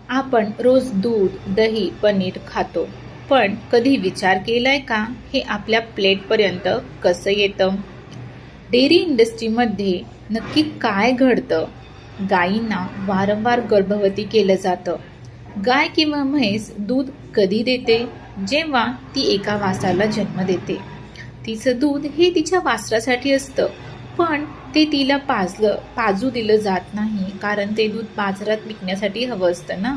आपण रोज दूध, दही, पनीर खातो. पण कधी विचार केलाय का हे आपल्या प्लेटपर्यंत कसं येतं? डेअरी इंडस्ट्रीमध्ये नक्की काय घडतं? गायींना वारंवार गर्भवती केलं जातं. गाय किंवा म्हैस दूध कधी देते? जेव्हा ती एका वासराला जन्म देते. तिचं दूध हे तिच्या वासरासाठी असतं, पण ते तिला पाजू दिलं जात नाही, कारण ते दूध बाजारात विकण्यासाठी हवं असतं ना.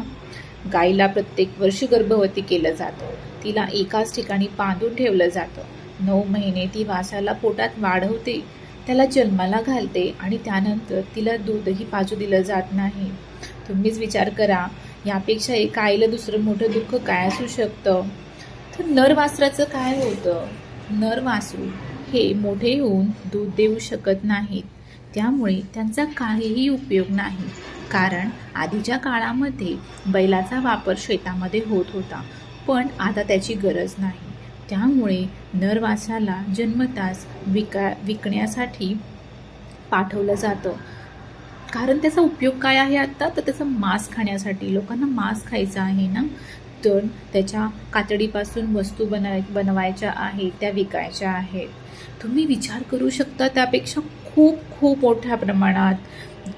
गाईला प्रत्येक वर्षी गर्भवती केलं जातं. तिला एकाच ठिकाणी बांधून ठेवलं जातं. 9 महिने ती वासाला पोटात वाढवते, त्याला जन्माला घालते आणि त्यानंतर तिला दूधही पाजू दिलं जात नाही. तुम्हीच विचार करा, यापेक्षा एका आईला दुसरं मोठं दुःख काय असू शकतं? तर नर वासराचं काय होतं? नर वासरू हे मोठे होऊन दूध देऊ शकत नाहीत. त्यामुळे त्यांचा काहीही उपयोग नाही. कारण आधीच्या काळामध्ये बैलाचा वापर शेतामध्ये होत होता, पण आता त्याची गरज नाही. त्यामुळे नर वासराला जन्मताच विकण्यासाठी पाठवलं जातं. कारण त्याचा उपयोग काय आहे आता? तर त्याचं मांस खाण्यासाठी. लोकांना मांस खायचं आहे ना, तर त्याच्या कातडीपासून वस्तू बनवायच्या आहेत, त्या विकायच्या आहेत. तुम्ही विचार करू शकता, त्यापेक्षा खूप खूप मोठ्या प्रमाणात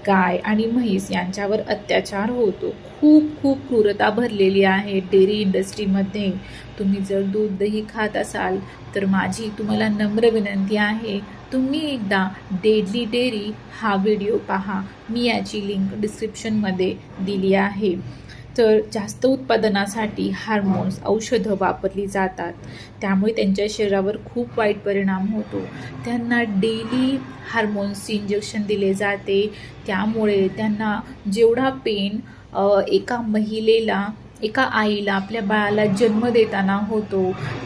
गाय आणि म्हैस यांच्यावर अत्याचार होतो. खूप खूप क्रूरता भरलेली आहे डेअरी इंडस्ट्रीमध्ये. तुम्ही जर दूध दही खात असाल तर माझी तुम्हाला नम्र विनंती आहे, तुम्ही एकदा डेडली डेअरी हा व्हिडिओ पहा. मी याची लिंक डिस्क्रिप्शनमध्ये दिली आहे. तर जास्त उत्पादनासाठी हार्मोन्स, औषधं वापरली जातात. त्यामुळे त्यांच्या शरीरावर खूप वाईट परिणाम होतो. त्यांना डेली हार्मोन्सचे इंजेक्शन दिले जाते. त्यामुळे त्यांना जेवढा पेन एका आईला आपल्या बाळाला जन्म देताना होतो,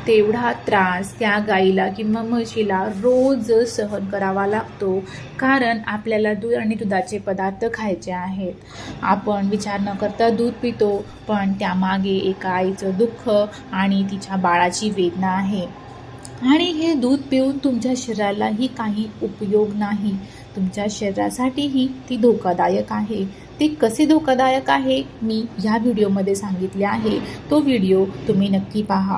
तेवढा त्रास त्या गाईला किंवा म्हशीला रोज सहन करावा लागतो. कारण आपल्याला दूध आणि दुधाचे पदार्थ खायचे आहेत. आपण विचार न करता दूध पितो, पण त्यामागे एका आईचं दुःख आणि तिच्या बाळाची वेदना आहे. आणि हे दूध पिऊन तुमच्या शरीरालाही काही उपयोग नाही. तुमच्या शरीरासाठीही ती धोकादायक आहे. ते कसे धोकादायक आहे मी ह्या व्हिडिओमध्ये सांगितले आहे. तो व्हिडिओ तुम्ही नक्की पहा.